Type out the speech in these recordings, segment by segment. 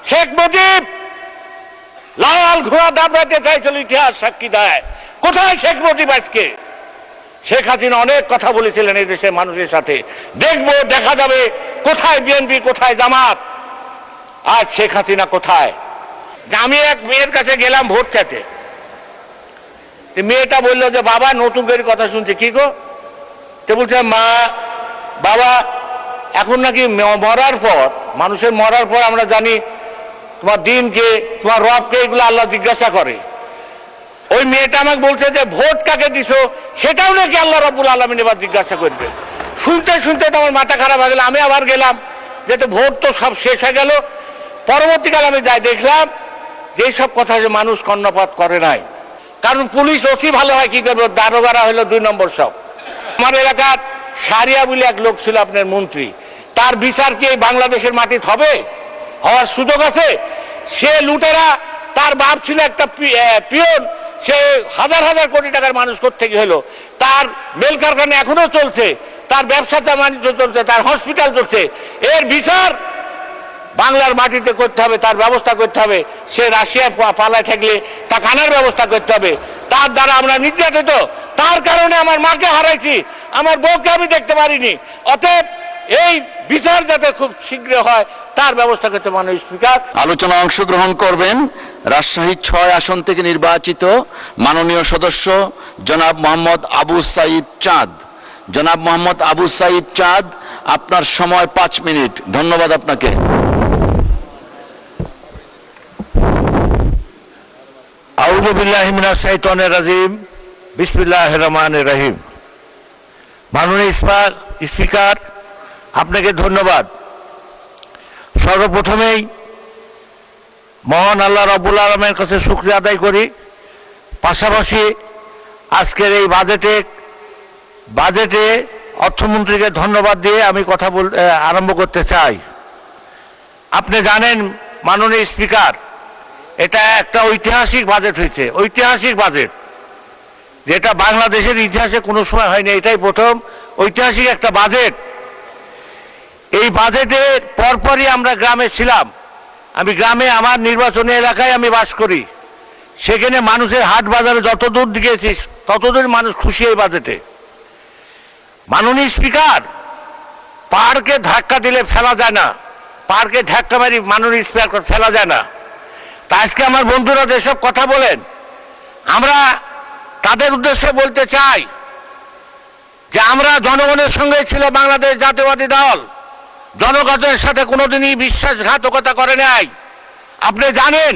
শেখ মুজিব লাল ঘোড়া দাবড়াতে চাইছিল, ইতিহাস সাক্ষী দেয়। কোথায় শেখ মুজিব আজকে? শেখ হাসিনা অনেক কথা বলেছিলেন এই দেশের মানুষের সাথে, দেখবো দেখা যাবে কোথায় বিএনপি কোথায় জামাত। আজ শেখ হাসিনা কোথায়? আমি এক মেয়ের কাছে গেলাম ভোট চাইতে, মেয়েটা বললো যে বাবা নতুন করে কথা শুনছি। কি গো? তো বলছে মা বাবা এখন নাকি মরার পর, মানুষের মরার পর আমরা জানি তোমার দিনকে তোমার রবকে এগুলো আল্লাহ জিজ্ঞাসা করে। ওই মেয়েটা আমাকে বলছে যে ভোট কাকে দিছো সেটাও নাকি আল্লাহ রাব্বুল আলামিন এবার জিজ্ঞাসা করবে। শুনতে শুনতে তো আমার মাথা খারাপ হয়ে গেল। আমি আবার গেলাম, যেহেতু ভোট তো সব শেষ হয়ে গেল। পরবর্তীকালে আমি যাই দেখলাম যে এইসব কথা যে মানুষ কর্ণপাত করে নাই, কারণ পুলিশ অতি ভালো হয় কি করবে, দারোগারা হলো 2 নম্বর সব। আমার এলাকার সারিয়া বলে এক লোক ছিল আপনার মন্ত্রী, তার বিচার কি বাংলাদেশের মাটিতে হবে? হওয়ার সুযোগ আছে? সে লুটেরা, তার বাপ ছিল একটা পিয়ন, সে হাজার হাজার কোটি টাকার মানুষ কোত্থেকে হলো, তার মেল কারখানা এখনো চলছে, তার ব্যবসাটা বাণিজ্য চলছে, তার হসপিটাল চলছে। এর বিচার বাংলার মাটিতে করতে হবে, তার ব্যবস্থা করতে হবে। সে রাশিয়া পালায় থাকলে তা কানার ব্যবস্থা করতে হবে। তার দ্বারা আমরা নির্যাতিত, তার কারণে আমার মাকে হারাইছি, আমার বউকে আমি দেখতে পারিনি। অতএব এই বিচার যাতে খুব শীঘ্র হয় তার ব্যবস্থা করতে মাননীয় স্পিকার। আলোচনায় অংশগ্রহণ করবেন রাজশাহী 6 আসন থেকে নির্বাচিত মাননীয় সদস্য জনাব মোহাম্মদ আবু সাইদ চাঁদ। জনাব মোহাম্মদ আবু সাইদ চাঁদ, আপনার সময় 5 মিনিট। ধন্যবাদ আপনাকে। আউযু বিল্লাহি মিনাশ শাইতানির রাজিম, বিসমিল্লাহির রহমানির রহিম। মাননীয় স্পিকার, আপনাকে ধন্যবাদ। সর্বপ্রথমেই মহান আল্লাহ রাব্বুল আলামিনের কাছে শুকরিয়া আদায় করি। পাশাপাশি আজকের এই বাজেটে অর্থমন্ত্রীকে ধন্যবাদ দিয়ে আমি কথা আরম্ভ করতে চাই। আপনি জানেন মাননীয় স্পিকার, এটা একটা ঐতিহাসিক বাজেট হয়েছে, ঐতিহাসিক বাজেট, যেটা বাংলাদেশের ইতিহাসে কোনো সময় হয়নি। এটাই প্রথম ঐতিহাসিক একটা বাজেট। এই বাজেটের পরপরই আমরা গ্রামে ছিলাম। আমি গ্রামে, আমার নির্বাচনী এলাকায় আমি বাস করি, সেখানে মানুষের হাট বাজারে যত দূর গিয়েছি ততদূর মানুষ খুশি এই বাজেটে। মাননীয় স্পিকার, পাহাড়কে ধাক্কা দিলে ফেলা যায় না, পাহাড়কে ধাক্কা মারি মাননীয় স্পিকার ফেলা যায় না। তা আজকে আমার বন্ধুরা যেসব কথা বলেন, আমরা তাদের উদ্দেশ্যে বলতে চাই যে আমরা জনগণের সঙ্গে ছিল বাংলাদেশ জাতীয়বাদী দল, জনগণের সাথে কোনোদিনই বিশ্বাসঘাতকতা করে নাই। আপনি জানেন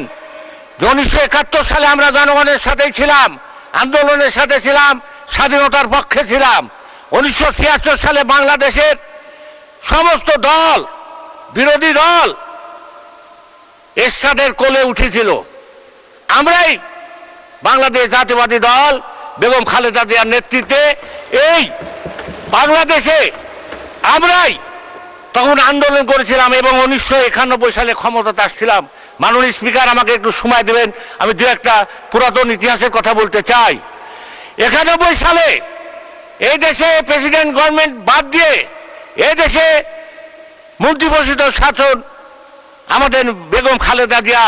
যে 1971 সালে আমরা জনগণের সাথেই ছিলাম, আন্দোলনের সাথে ছিলাম, স্বাধীনতার পক্ষে ছিলাম। 1976 সালে বাংলাদেশের সমস্ত দল, বিরোধী দল এরশাদের কোলে উঠেছিল। আমরাই বাংলাদেশ জাতীয়বাদী দল বেগম খালেদা জিয়ার নেতৃত্বে এই বাংলাদেশে আমরাই তখন আন্দোলন করেছিলাম এবং 1991 সালে ক্ষমতাতে আসছিলাম। মাননীয় স্পিকার, আমাকে একটু সময় দেবেন, আমি দু একটা পুরাতন ইতিহাসের কথা বলতে চাই। 91 সালে এই দেশে প্রেসিডেন্ট গভর্নমেন্ট বাদ দিয়ে এই দেশে মন্ত্রিপরিষদ শাসন আমাদের বেগম খালেদা জিয়া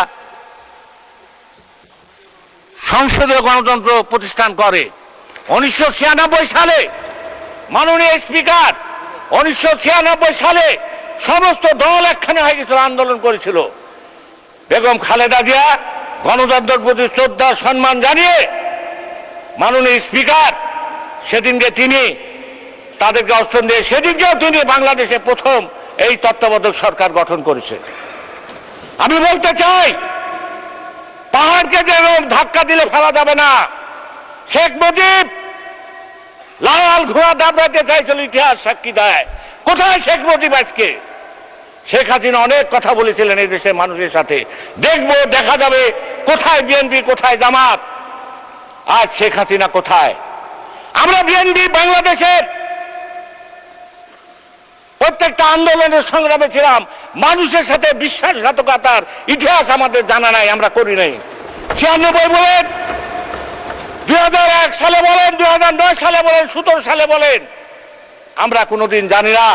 সংসদীয় গণতন্ত্র প্রতিষ্ঠান করে। 1996 সালে মাননীয় স্পিকার, 1996 সালে সমস্ত দল একখানে হয়ে গেছিল, আন্দোলন করেছিল। বেগম খালেদা জিয়া গণতন্ত্রের প্রতি শ্রদ্ধা সম্মান জানিয়ে মাননীয় স্পিকার সেদিনকে তিনি তাদেরকে অস্ত্র দিয়ে সেদিনকেও তিনি বাংলাদেশে প্রথম এই তত্ত্বাবধায়ক সরকার গঠন করেছে। আমি বলতে চাই, পাহাড়কে যেরকম ধাক্কা দিলে ফেলা যাবে না। শেখ মুজিব লাল ঘোড়া দাবড়াতে চাইছিল, ইতিহাস সাক্ষী দেয়। কোথায় শেখ মুজিব আজকে? শেখ হাসিনা অনেক কথা বলেছিলেন এই দেশের মানুষের সাথে, দেখবো দেখা যাবে কোথায় বিএনপি কোথায় জামাত। আজ শেখ হাসিনা কোথায়? আমরা বিএনপি বাংলাদেশের প্রত্যেকটা আন্দোলনের সংগ্রামে ছিলাম। মানুষের সাথে বিশ্বাসঘাতকতার ইতিহাস আমাদের জানা নাই, আমরা করি নাই। 96 বলেন, 2001 সালে বলেন, 2009 সালে বলেন, 17 সালে বলেন, আমরা কোনোদিন জানি না।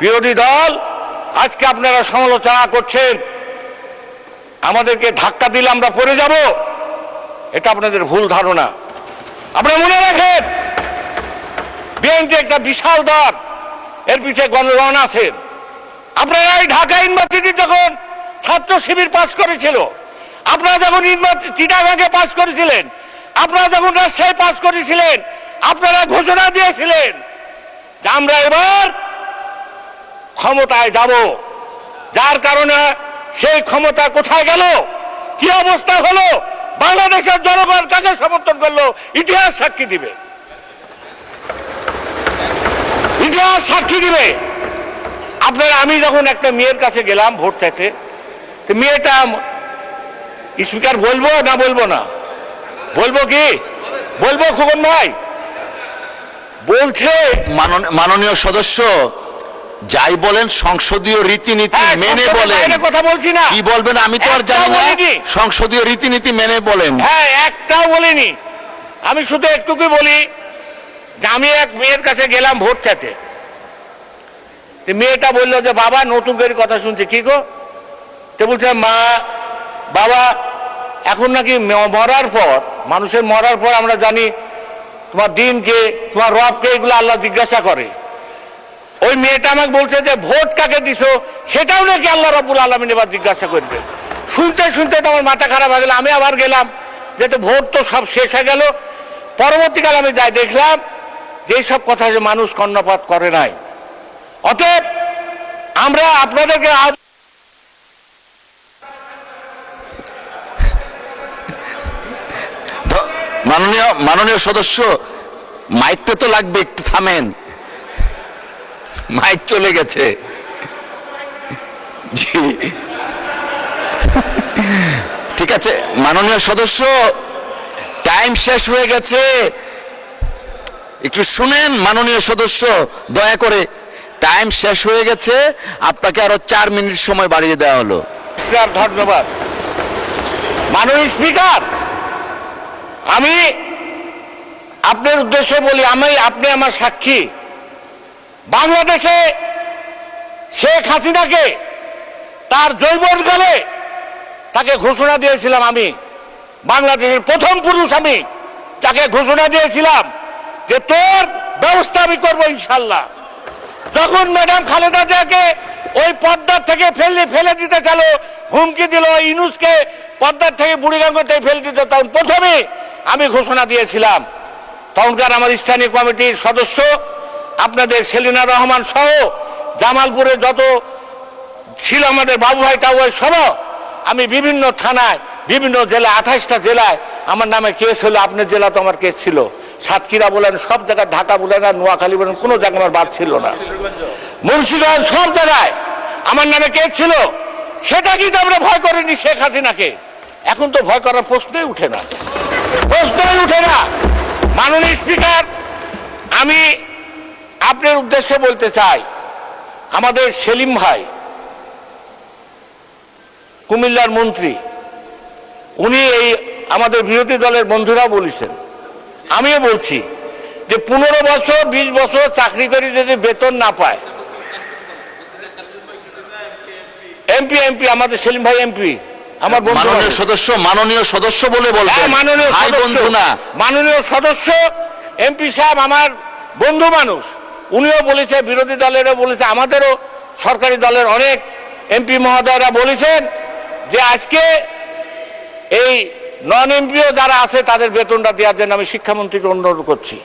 বিরোধী দল আজকে আপনারা সমালোচনা করছেন আমাদেরকে ধাক্কা দিলে আমরা পড়ে যাব, এটা আপনাদের ভুল ধারণা। আপনারা মনে রাখেন, বিএনপি একটা বিশাল দল, এর পিছিয়ে গণগণ আছেন। আপনারা এই ঢাকা ইউনিভার্সিটি যখন ছাত্র শিবির পাস করেছিল, আপনারা যখন চিটাগাঙ্গে পাস করেছিলেন, আপনারা যখন রাজশাহী পাস করেছিলেন, আপনারা ঘোষণা দিয়েছিলেন যে আমরা এবার ক্ষমতায় যাব। যার কারণে সেই ক্ষমতা কোথায় গেল, কি অবস্থা হলো, বাংলাদেশের জনগণ কাকে সমর্থন করলো, ইতিহাস সাক্ষী দিবে, ইতিহাস সাক্ষী দিবে। আপনারা, আমি যখন একটা মেয়ের কাছে গেলাম ভোট চাইতে, মেয়েটা, স্পিকার বলবো না বলবো না, বলবো কি বলবো, খোকন ভাই বলছে, মাননীয় সদস্য যাই বলেন সংসদীয় রীতিনীতি মেনে বলেন। কথা বলছি না, কি বলবেন আমি তো আর জানি না, সংসদীয় রীতিনীতি মেনে বলেন। হ্যাঁ, একটাও বলিনি, আমি শুধু একটুকুই বলি যে আমি এক মেয়ের কাছে গেলাম ভোট চাইতে, মেয়েটা বললো যে বাবা নতুন করে কথা শুনছি। কি গো? তো বলছে মা, বাবা এখন নাকি মরার পর, মানুষের মরার পর আমরা জানি তোমার দিনকে, তোমার রবকে, এগুলো আল্লাহ জিজ্ঞাসা করে। ওই মেয়েটা আমাকে বলছে যে ভোট কাকে দিছো সেটাও নাকি আল্লাহ রাব্বুল আলামিন এবার জিজ্ঞাসা করবে। শুনতে শুনতে তো আমার মাথা খারাপ হয়ে গেল। আমি আবার গেলাম, যেহেতু ভোট তো সব শেষ হয়ে গেল, পরবর্তীকালে আমি যাই দেখলাম যে এইসব কথা যে মানুষ কর্ণপাত করে নাই। অতএব আমরা আপনাদেরকে মাননীয় সদস্য, মাইকটা তো লাগবে, একটু থামেন, মাইক চলে গেছে। জি ঠিক আছে মাননীয় সদস্য, টাইম শেষ হয়ে গেছে, একটু শুনেন মাননীয় সদস্য, দয়া করে, টাইম শেষ হয়ে গেছে, আপনাকে আরো 4 মিনিট সময় বাড়িয়ে দেওয়া হলো। ধন্যবাদ মাননীয় স্পিকার। আমি আপনার উদ্দেশ্যে বলি, আপনি আমার সাক্ষী। বাংলাদেশে শেখ হাসিনাকে তার যৌবনকালে তাকে ঘোষণা দিয়েছিলাম, আমি বাংলাদেশের প্রথম পুরুষ, আমি তাকে ঘোষণা দিয়েছিলাম যে তোর ব্যবস্থা আমি করবো ইনশাল্লাহ। যখন ম্যাডাম খালেদা জিয়াকে ওই পদ্মার থেকে ফেলে দিতে চালো, হুমকি দিল, ইউনূসকে পদ্মার থেকে বুড়িগঙ্গাতে ফেলে দিতে, তখন প্রথমে আমি ঘোষণা দিয়েছিলাম। তখনকার আমার স্থানীয় কমিটির সদস্য আপনাদের সেলিনা রহমান সহ জামালপুরে যত ছিল আমাদের বাবু ভাই টাবু ভাই সহ, আমি বিভিন্ন থানায়, বিভিন্ন জেলায়, 28টা জেলায় আমার নামে কেস হলো। আপনার জেলা তো আমার কেস ছিল, সাতক্ষীরা বলেন, সব জায়গায়, ঢাকা বলেন আর নোয়াখালী বলেন, কোনো জায়গায় আমার বাদ ছিল না, মুন্সিগঞ্জ, সব জায়গায় আমার নামে কেস ছিল। সেটা কিন্তু আমরা ভয় করিনি শেখ হাসিনাকে। এখন তো ভয় করার প্রশ্নই উঠে না, প্রশ্নই উঠে না। মাননীয় স্পিকার, আমি আপনার উদ্দেশ্যে বলতে চাই, আমাদের সেলিম ভাই কুমিল্লার মন্ত্রী, উনি এই আমাদের বিরোধী দলের বন্ধুরাও বলেছেন, আমিও বলছি যে 15 বছর 20 বছর চাকরি করে যদি বেতন না পায়, এমপি আমাদের সেলিম ভাই এমপি, আমার মাননীয় সদস্য বলে বলবেন, মাননীয় সদস্য এমপি সাহেব আমার বন্ধু মানুষ, উনিও বলেছে, বিরোধী দলেরও বলেছে, আমাদেরও সরকারি দলের অনেক এমপি মহোদয়রা বলেছেন যে আজকে এই নন এমপিও যারা আছে তাদের বেতনটা দেওয়ার জন্য আমি শিক্ষামন্ত্রীকে অনুরোধ করছি।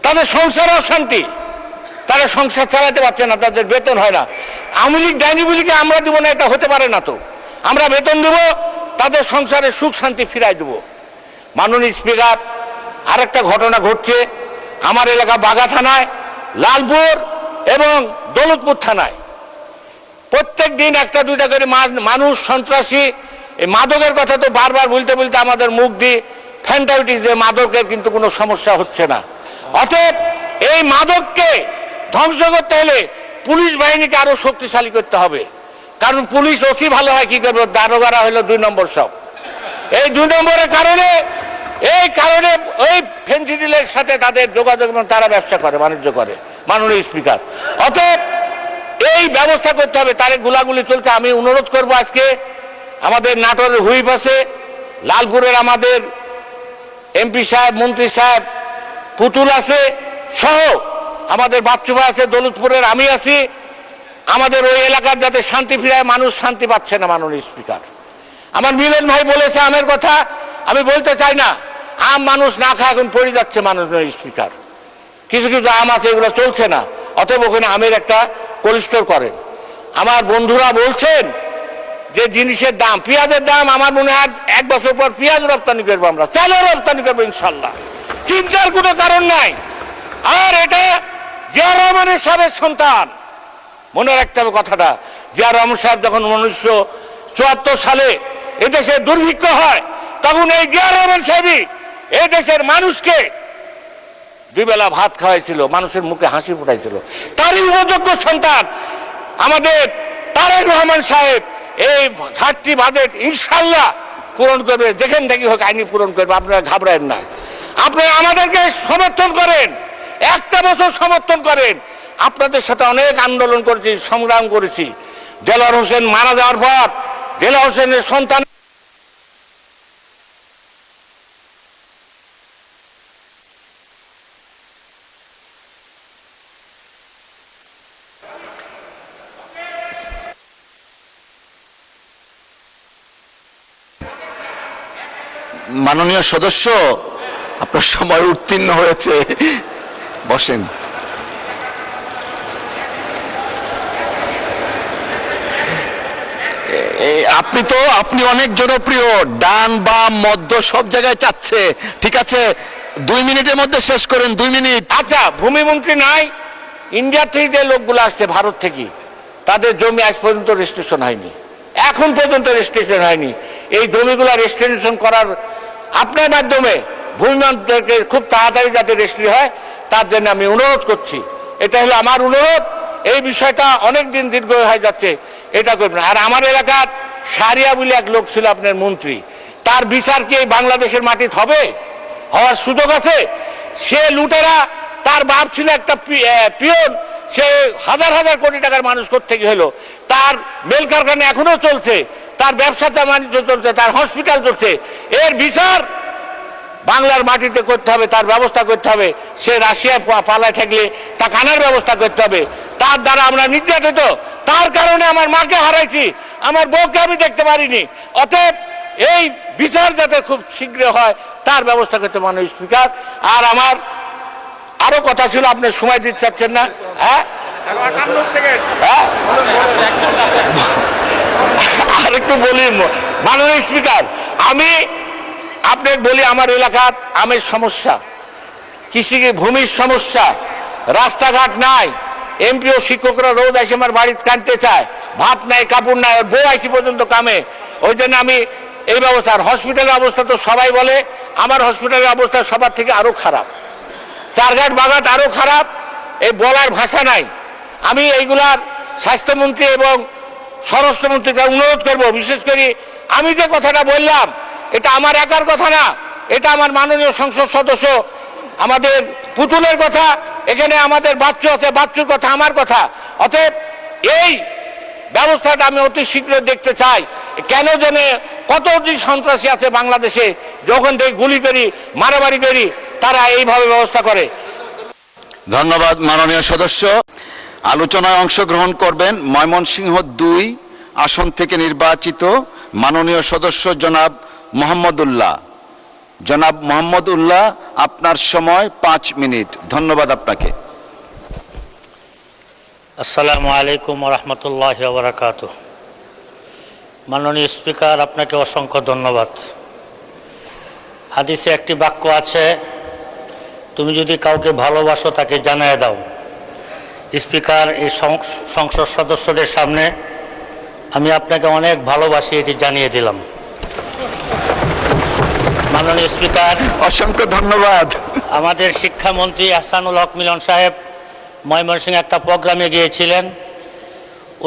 তাদের সংসার অশান্তি, তারা সংসার চালাতে পারছে না, তাদের বেতন হয় না। আওয়ামী লীগ দেয়নি বলে কি আমরা দেবো না? এটা হতে পারে না তো। আমরা বেতন দেব, তাদের সংসারে সুখ শান্তি ফিরাই দেব। মাননীয় স্পিকার, আরেকটা ঘটনা ঘটছে আমার এলাকা বাগা থানায়, লালপুর এবং দৌলতপুর থানায়। প্রত্যেক দিন একটা দুইটা করে মানুষ সন্ত্রাসী, এই মাদকের কথা তো বারবার বলতে বলতে আমাদের মুখ দিয়ে ফ্যানটা উঠি যে মাদকের কিন্তু কোনো সমস্যা হচ্ছে না। অতএব এই মাদককে ধ্বংস করতে হলে পুলিশ বাহিনীকে আরো শক্তিশালী করতে হবে। কারণ পুলিশ অতি ভালো হয়, কি করবে, দারোগারা হলো 2 নম্বর সব। এই 2 নম্বরের কারণে, এই কারণে ওই ফেন্সিডিলের সাথে তাদের যোগাযোগ এবং তারা ব্যবসা করে, বাণিজ্য করে। মাননীয় স্পিকার, অতএব এই ব্যবস্থা করতে হবে। তারে গুলাগুলি চলছে। আমি অনুরোধ করব আজকে আমাদের নাটোরের হুইপ আছে, লালপুরের আমাদের এমপি সাহেব, মন্ত্রী সাহেব পুতুল আছে, সহ আমাদের বাচ্চুভা আছে, দৌলতপুরের আমি আছি। আমাদের ওই এলাকার যাতে শান্তি ফিরায়, মানুষ শান্তি পাচ্ছে না। মাননীয় স্পিকার, আমার মিলন ভাই বলেছে আমের কথা, আমি বলতে চাই না, আম মানুষ না খায় এখন পড়ে যাচ্ছে। মাননীয় স্পিকার, কিছু কিছু আম আছে এগুলো চলছে না, অতএব ওখানে আমের একটা কোল্ড করেন। আমার বন্ধুরা বলছেন যে জিনিসের দাম, পেঁয়াজের দাম, আমার মনে হয় 1 বছর পর পেঁয়াজ রপ্তানি করবো, আমরা চালও রপ্তানি করবো ইনশাল্লাহ, চিন্তার কোনো কারণ নাই। আর এটা জিয়া রহমানের সাহেবের সন্তান, মনে রাখতে হবে কথাটা। জিয়া রহমান সাহেব যখন 1974 সালে এদেশে দুর্ভিক্ষ হয়, তখন এই জিয়া রহমান সাহেবই এদেশের মানুষকে 2 বেলা ভাত খাওয়াইছিল, মানুষের মুখে হাসি ফুটাইছিল। তারই উপযোগ্য সন্তান আমাদের তারেক রহমান সাহেব এই ঘাটতি বাজেট ইনশাল্লাহ পূরণ করবে, যেখান থেকে হোক আইনি পূরণ করবে। আপনারা ঘাবড়ায়েন না, আপনারা আমাদেরকে সমর্থন করেন, একটা বছর সমর্থন করেন। আপনাদের সাথে অনেক আন্দোলন করেছি, সংগ্রাম করেছি। দেলোয়ার হোসেন মারা যাওয়ার পর দেলোয়ার হোসেনের সন্তান মাননীয় সদস্য, আপনার সময় উত্তীর্ণ হয়েছে, বসেন। আপনি অনেক জনপ্রিয়, ডান বাম মধ্য সব জায়গায় চাচ্ছে। ঠিক আছে, 2 মিনিটের মধ্যে শেষ করেন, 2 মিনিট। আচ্ছা, ভূমিমন্ত্রী নাই, ইন্ডিয়া থেকে যে লোকগুলো আসছে ভারত থেকে, তাদের জমি আজ পর্যন্ত রেজিস্ট্রেশন হয়নি, এখন পর্যন্ত রেজিস্ট্রেশন হয়নি। এই জমিগুলো রেজিস্ট্রেশন করার আপনার মাধ্যমে ভূমিমন্ত্রীকে খুব তাড়াতাড়ি যাতে রেজিস্ট্রি হয়, তার জন্য আমি অনুরোধ করছি। এটা হলো আমার অনুরোধ। এই বিষয়টা অনেক দিন দীর্ঘ হয়ে যাচ্ছে, এটা করবেন। আর আমার এলাকার সারিয়া বলে এক লোক ছিল আপনার মন্ত্রী, তার বিচার কি এই বাংলাদেশের মাটিতে হবে? হওয়ার সুযোগ আছে? সে লুটেরা, তার বাপ ছিল একটা পিয়ন, সে হাজার হাজার কোটি টাকার মানুষ কোত্থেকে হলো, তার মেল কারখানা এখনো চলছে, তার ব্যবসাটা বাণিজ্য চলছে, তার হসপিটাল চলছে। এর বিচার বাংলার মাটিতে করতে হবে, তার ব্যবস্থা করতে হবে। সে রাশিয়া পালায় থাকলে তা কানার ব্যবস্থা করতে হবে। তার দ্বারা আমরা নির্যাতিত, তার কারণে আমার মাকে হারাইছি, আমার বউকে আমি দেখতে পারিনি। অতএব এই বিচার যাতে খুব শীঘ্র হয় তার ব্যবস্থা করতে মাননীয় স্পিকার। আর আমার আরো কথা ছিল, আপনি সময় দিতে চাচ্ছেন না? হ্যাঁ, আর একটু বলি মাননীয় স্পিকার, আমি আপনাকে বলি, আমার এলাকার আমের সমস্যা, কৃষি ভূমির সমস্যা, রাস্তাঘাট নাই, এমপি ও শিক্ষকরা রোজ এসে আমার বাড়িতে কাঁদতে চায়, ভাত নাই, কাপড় নাই, বউ আইসি পর্যন্ত কামে। ওই জন্য আমি এই ব্যবস্থা, আর হসপিটালের অবস্থা তো সবাই বলে, আমার হসপিটালের অবস্থা সবার থেকে আরো খারাপ, চারঘাট বাগাত আরো খারাপ, এই বলার ভাষা নাই। আমি এইগুলার স্বাস্থ্যমন্ত্রী এবং স্বরাষ্ট্রমন্ত্রীকে অনুরোধ করব, বিশেষ করে আমি যে কথাটা বললাম, এটা আমার একার কথা না, এটা আমার মাননীয় সংসদ সদস্য আমাদের পুতুলের কথা, এখানে আমাদের বাচ্চু আছে, বাচ্চুর কথা, আমার কথা। অতএব এই ব্যবস্থাটা আমি অতি শীঘ্র দেখতে চাই। কেন জানে কতটি সন্ত্রাসী আছে বাংলাদেশে, যখন থেকে গুলি করি, মারামারি করি, তারা এইভাবে ব্যবস্থা করে। ধন্যবাদ মাননীয় সদস্য। আলোচনায় অংশগ্রহণ করবেন ময়মনসিংহ 2 আসন থেকে নির্বাচিত মাননীয় সদস্য জনাব মোহাম্মদ উল্লাহ। জনাব মোহাম্মদ উল্লাহ, আপনার সময় 5 মিনিট। ধন্যবাদ আপনাকে। আসসালামু আলাইকুম ওয়া রাহমাতুল্লাহি ওয়া বারাকাতুহু। মাননীয় স্পিকার, আপনাকে অসংখ্য ধন্যবাদ। হাদিসে একটি বাক্য আছে, তুমি যদি কাউকে ভালোবাসো তাকে জানিয়ে দাও। স্পিকার, এই সংসদ সদস্যদের সামনে আমি আপনাকে অনেক ভালোবাসি, এটি জানিয়ে দিলাম। মাননীয় স্পিকার, অসংখ্য ধন্যবাদ। আমাদের শিক্ষামন্ত্রী আহসানুল হক মিলন সাহেব ময়মনসিংহে একটা প্রোগ্রামে গিয়েছিলেন।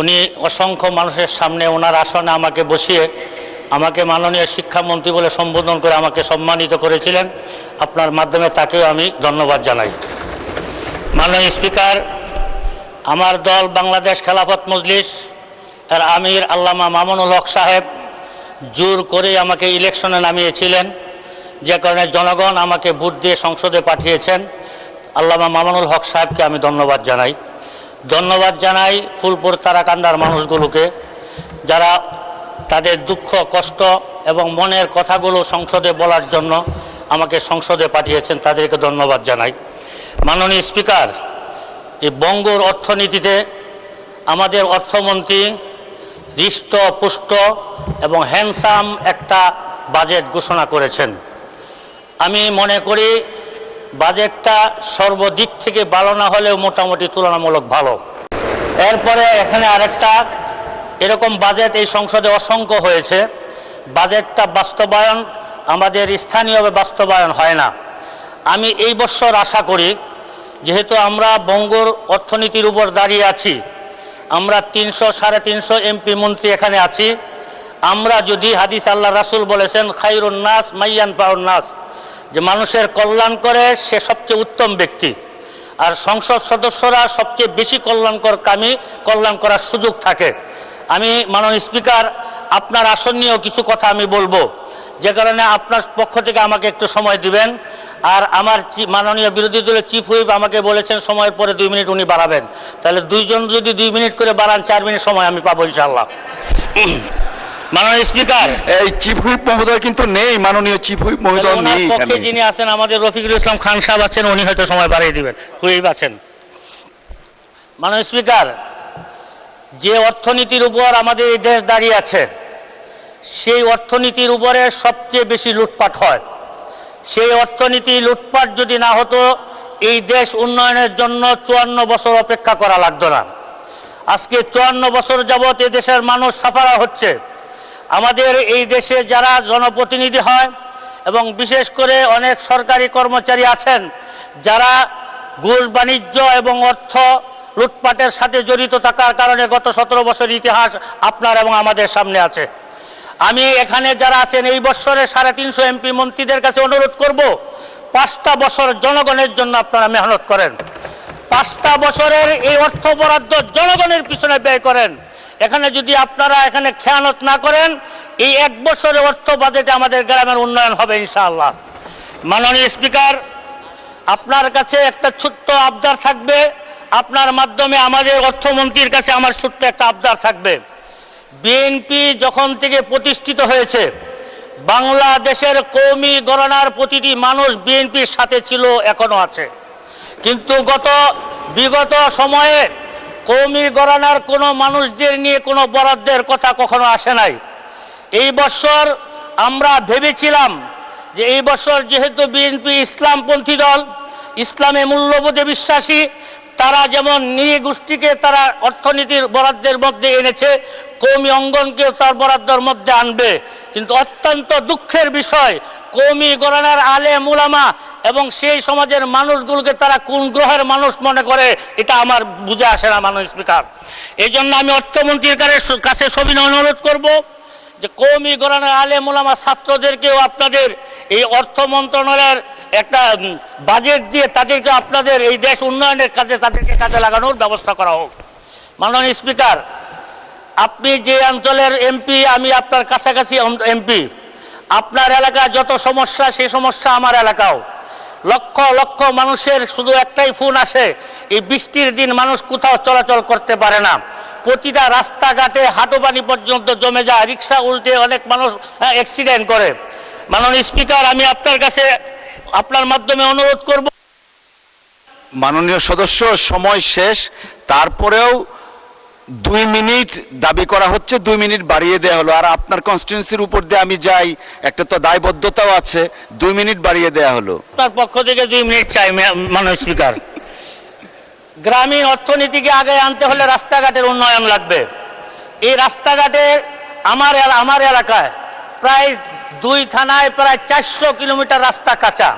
উনি অসংখ্য মানুষের সামনে ওনার আসনে আমাকে বসিয়ে আমাকে মাননীয় শিক্ষামন্ত্রী বলে সম্বোধন করে আমাকে সম্মানিত করেছিলেন। আপনার মাধ্যমে তাকেও আমি ধন্যবাদ জানাই। মাননীয় স্পিকার, আমার দল বাংলাদেশ খেলাফত মজলিস এর আমির আল্লামা মামুনুল হক সাহেব জোর করে আমাকে ইলেকশনে নামিয়েছিলেন, যে কারণে জনগণ আমাকে ভোট দিয়ে সংসদে পাঠিয়েছেন। আল্লামা মামুনুল হক সাহেবকে আমি ধন্যবাদ জানাই ফুলপুর তারাকান্দার মানুষগুলোকে, যারা তাদের দুঃখ কষ্ট এবং মনের কথাগুলো সংসদে বলার জন্য আমাকে সংসদে পাঠিয়েছেন, তাদেরকে ধন্যবাদ জানাই। মাননীয় স্পিকার, এই বঙ্গর অর্থনীতিতে আমাদের অর্থমন্ত্রী হৃষ্টপুষ্ট এবং হ্যান্ডসাম একটা বাজেট ঘোষণা করেছেন। আমি মনে করি বাজেটটা সর্বদিক থেকে ভালো না হলেও মোটামুটি তুলনামূলক ভালো। এরপরে এখানে আরেকটা এরকম বাজেট এই সংসদে অসংখ্য হয়েছে, বাজেটটা বাস্তবায়ন আমাদের স্থানীয়ভাবে বাস্তবায়ন হয় না। আমি এই বছর আশা করি, যেহেতু আমরা বঙ্গর অর্থনীতির উপর দাঁড়িয়ে আছি, আমরা 300-350 এমপি মন্ত্রী এখানে আছি, আমরা যদি হাদিস আল্লাহ রাসূল বলেছেন খায়রুন নাস মাইয়ানফাউন নাস, যে মানুষের কল্যাণ করে সে সবচেয়ে উত্তম ব্যক্তি, আর সংসদ সদস্যরা সবচেয়ে বেশি কল্যাণকর কামী, কল্যাণ করার সুযোগ থাকে। আমি মাননীয় স্পিকার, আপনার আসন নিয়েও কিছু কথা আমি বলবো, যে কারণে আপনার পক্ষ থেকে আমাকে একটু সময় দিবেন। আর আমার মাননীয় বিরোধী দলের চিফ হুইপ আমাকে বলেছেন সময়ের পরে 2 মিনিট উনি বাড়াবেন, তাহলে দুইজন যদি 2 মিনিট করে বাড়ান 4 মিনিট সময় আমি পাবো ইনশাআল্লাহ। মাননীয় স্পিকার, এই চিফ হুইপ মহোদয় কিন্তু নেই, মাননীয় চিফ হুইপ মহোদয় নেই পক্ষে এখানে। যিনি আছেন আমাদের রফিকুল ইসলাম খান সাহেব আছেন, উনি হয়তো সময় বাড়িয়ে দিবেন, হুইপ আছেন। মাননীয় স্পিকার, যে অর্থনীতির উপর আমাদের এই দেশ দাঁড়িয়ে আছে, সেই অর্থনীতির উপরে সবচেয়ে বেশি লুটপাট হয়। সেই অর্থনীতি লুটপাট যদি না হতো, এই দেশ উন্নয়নের জন্য 54 বছর অপেক্ষা করা লাগতো না। আজকে 54 বছর যাবৎ এই দেশের মানুষ সাফারা হচ্ছে। আমাদের এই দেশে যারা জনপ্রতিনিধি হয় এবং বিশেষ করে অনেক সরকারি কর্মচারী আছেন, যারা ঘুষ বাণিজ্য এবং অর্থ লুটপাটের সাথে জড়িত থাকার কারণে গত 17 বছর ইতিহাস আপনার এবং আমাদের সামনে আছে। আমি এখানে যারা আছেন এই বছরে 350 এমপি মন্ত্রীদের কাছে অনুরোধ করব, 5টা বছর জনগণের জন্য আপনারা মেহনত করেন, 5টা বছরের এই অর্থ বরাদ্দ জনগণের পিছনে ব্যয় করেন। এখানে যদি আপনারা এখানে খেয়ানত না করেন, এই 1 বছরের অর্থ বাজেটে আমাদের গ্রামের উন্নয়ন হবে ইনশাআল্লাহ। মাননীয় স্পিকার, আপনার কাছে একটা ছোট্ট আবদার থাকবে, আপনার মাধ্যমে আমাদের অর্থমন্ত্রীর কাছে আমার ছোট্ট একটা আবদার থাকবে। বিএনপি যখন থেকে প্রতিষ্ঠিত হয়েছে, বাংলাদেশের কওমি গণনার প্রতিটি মানুষ বিএনপির সাথে ছিল, এখনো আছে। কিন্তু বিগত সময়ে কওমি গণনার কোনো মানুষদের নিয়ে কোনো বরাদ্দের কথা কখনো আসে নাই। এই বছর আমরা ভেবেছিলাম যে এই বছর যেহেতু বিএনপি ইসলামপন্থী দল, ইসলামে মূল্যবোধে বিশ্বাসী, তারা যেমন নিরীহ গোষ্ঠীকে তারা অর্থনীতির বরাদ্দের মধ্যে এনেছে, কওমি অঙ্গনকেও তার বরাদ্দের মধ্যে আনবে। কিন্তু অত্যন্ত দুঃখের বিষয়, কওমি গণনার আলেম উলামা এবং সেই সমাজের মানুষগুলোকে তারা কোন গ্রহের মানুষ মনে করে, এটা আমার বুঝে আসে না মাননীয় স্পিকার। এই জন্য আমি অর্থমন্ত্রীর কাছে সবিনয় অনুরোধ করব যে কওমি গণনার আলেম উলামা ছাত্রদেরকেও আপনাদের এই অর্থ মন্ত্রণালয়ের একটা বাজেট দিয়ে তাদেরকে আপনাদের এই দেশ উন্নয়নের কাজে তাদেরকে কাজে লাগানোর ব্যবস্থা করা হোক। মাননীয় স্পিকার, আপনি যে অঞ্চলের এমপি, আমি আপনার কাছাকাছি এমপি, আপনার এলাকায় যত সমস্যা, সেই সমস্যা আমার এলাকাও। লক্ষ লক্ষ মানুষের শুধু একটাই ফোন আসে, এই বৃষ্টির দিন মানুষ কোথাও চলাচল করতে পারে না, প্রতিটা রাস্তাঘাটে হাঁটু পানি পর্যন্ত জমে যায়, রিক্সা উল্টে অনেক মানুষ অ্যাক্সিডেন্ট করে। মাননীয় স্পিকার, আমি আপনার কাছে আপনার মাধ্যমে অনুরোধ করব। মাননীয় সদস্য, সময় শেষ, তারপরেও 2 মিনিট দাবি করা হচ্ছে, 2 মিনিট বাড়িয়ে দেওয়া হলো। আর আপনার কনস্টিটিউন্সির উপর দিয়ে আমি যাই, একটা তো দায়বদ্ধতাও আছে, 2 মিনিট বাড়িয়ে দেওয়া হলো। আপনার পক্ষ থেকে 2 মিনিট চাই মাননীয় স্পিকার। গ্রামীণ অর্থনীতিকে আগে আনতে হলে রাস্তাঘাটের উন্নয়ন লাগবে। এই রাস্তাঘাটে আমার এলাকায় প্রায় 2 থানায় প্রায় 400 কিলোমিটার রাস্তা কাঁচা,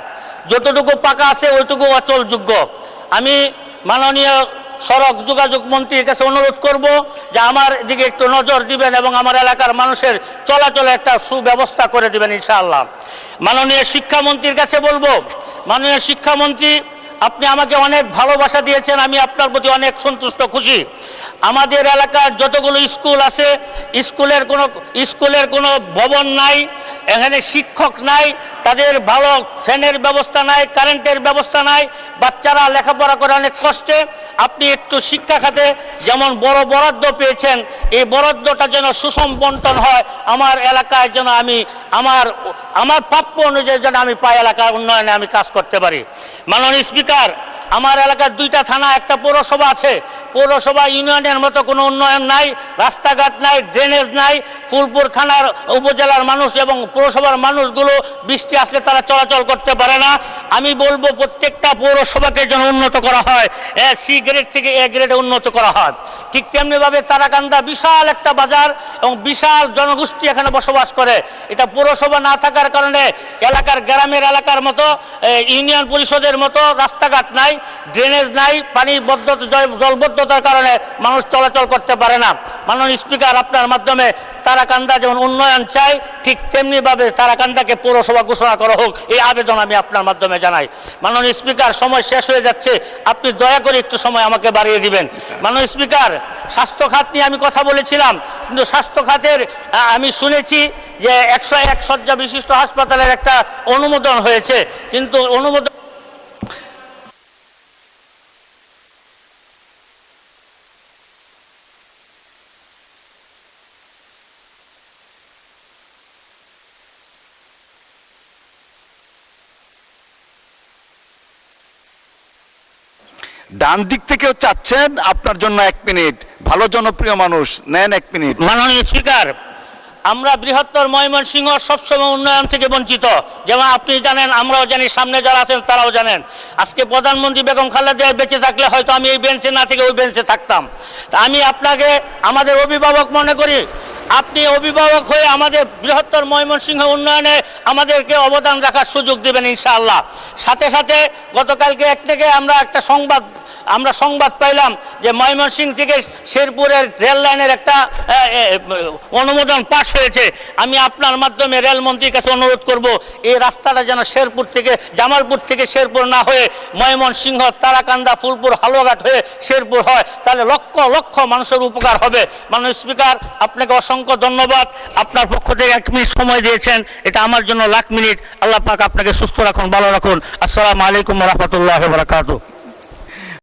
যতটুকু পাকা আছে ওইটুকু অচলযোগ্য। আমি মাননীয় সড়ক যোগাযোগ মন্ত্রীর কাছে অনুরোধ করব যে আমার দিকে একটু নজর দিবেন এবং আমার এলাকার মানুষের চলাচলে একটা সুব্যবস্থা করে দিবেন ইনশাআল্লাহ। মাননীয় শিক্ষামন্ত্রীর কাছে বলবো, মাননীয় শিক্ষামন্ত্রী, আপনি আমাকে অনেক ভালোবাসা দিয়েছেন, আমি আপনার প্রতি অনেক সন্তুষ্ট খুশি। আমাদের এলাকার যতগুলো স্কুল আছে স্কুলের কোনো ভবন নাই, এখানে শিক্ষক নাই, তাদের ভালো ফ্যানের ব্যবস্থা নাই, কারেন্টের ব্যবস্থা নাই, বাচ্চারা লেখাপড়া করে অনেক কষ্টে। আপনি একটু শিক্ষা খাতে যেমন বড় বরাদ্দ পেয়েছেন, এই বরাদ্দটা যেন সুষম বন্টন হয়, আমার এলাকায় যেন আমি আমার প্রাপ্য অনুযায়ী যেন আমি পাই, এলাকার উন্নয়নে আমি কাজ করতে পারি। মাননীয় স্পিকার, আমার এলাকার 2টা থানা, একটা পৌরসভা আছে। পৌরসভা ইউনিয়নের মতো কোনো উন্নয়ন নাই, রাস্তাঘাট নাই, ড্রেনেজ নাই। ফুলপুর থানার উপজেলার মানুষ এবং পৌরসভার মানুষগুলো বৃষ্টি আসলে তারা চলাচল করতে পারে না। আমি বলবো প্রত্যেকটা পৌরসভাকে যেন উন্নত করা হয়, সি গ্রেড থেকে এ গ্রেডে উন্নত করা হয়। ঠিক তেমনিভাবে তারাকান্দা বিশাল একটা বাজার এবং বিশাল জনগোষ্ঠী এখানে বসবাস করে। এটা পৌরসভা না থাকার কারণে গ্রামের এলাকার মতো ইউনিয়ন পরিষদের মতো রাস্তাঘাট নাই, ড্রেনেজ নাই, পানি জলবদ্ধতার কারণে মানুষ চলাচল করতে পারে না। মাননীয় স্পিকার, আপনার মাধ্যমে তারাকান্দা যেমন উন্নয়ন চাই, ঠিক তেমনিভাবে তারাকান্দাকে পৌরসভা ঘোষণা করা হোক, এই আবেদন আমি আপনার মাধ্যমে জানাই। মাননীয় স্পিকার, সময় শেষ হয়ে যাচ্ছে, আপনি দয়া করে একটু সময় আমাকে বাড়িয়ে দিবেন। মাননীয় স্পিকার, স্বাস্থ্য খাত নিয়ে আমি কথা বলেছিলাম, কিন্তু স্বাস্থ্য খাতের আমি শুনেছি যে 101 শয্যা বিশিষ্ট হাসপাতালের একটা অনুমোদন হয়েছে, কিন্তু অনুমোদন ডান দিক থেকেও চাচ্ছেন আপনার জন্য 1 মিনিট, ভালো জনপ্রিয় মানুষ, নেন 1 মিনিট। মাননীয় স্পিকার, আমরা বৃহত্তর ময়মনসিংহ সবসময় উন্নয়ন থেকে বঞ্চিত, যেমন আপনি জানেন, আমরাও জানি, সামনে যারা আছেন তারাও জানেন। আজকে প্রধানমন্ত্রী বেগম খালেদা জিয়া বেঁচে থাকলে হয়তো আমি এই বেঞ্চে না থেকে ওই বেঞ্চে থাকতাম। তা আমি আপনাকে আমাদের অভিভাবক মনে করি, আপনি অভিভাবক হয়ে আমাদের বৃহত্তর ময়মনসিংহ উন্নয়নে আমাদেরকে অবদান রাখার সুযোগ দেবেন ইনশাআল্লাহ। সাথে সাথে গতকালকে একটা সংবাদ পাইলাম যে ময়মনসিংহ থেকে শেরপুরের রেল লাইনের একটা অনুমোদন পাশ হয়েছে। আমি আপনার মাধ্যমে রেলমন্ত্রীর কাছে অনুরোধ করব, এই রাস্তাটা যেন জামালপুর থেকে শেরপুর না হয়ে ময়মনসিংহ, তারাকান্দা, ফুলপুর, হালুয়াঘাট হয়ে শেরপুর হয়, তাহলে লক্ষ লক্ষ মানুষের উপকার হবে। মাননীয় স্পিকার, আপনাকে অসংখ্য ধন্যবাদ। আপনার পক্ষ থেকে 1 মিনিট সময় দিয়েছেন, এটা আমার জন্য লাখ মিনিট। আল্লাহ পাক আপনাকে সুস্থ রাখুন, ভালো রাখুন। আসসালামু আলাইকুম ওয়া রাহমাতুল্লাহি ওয়া বারাকাতুহু।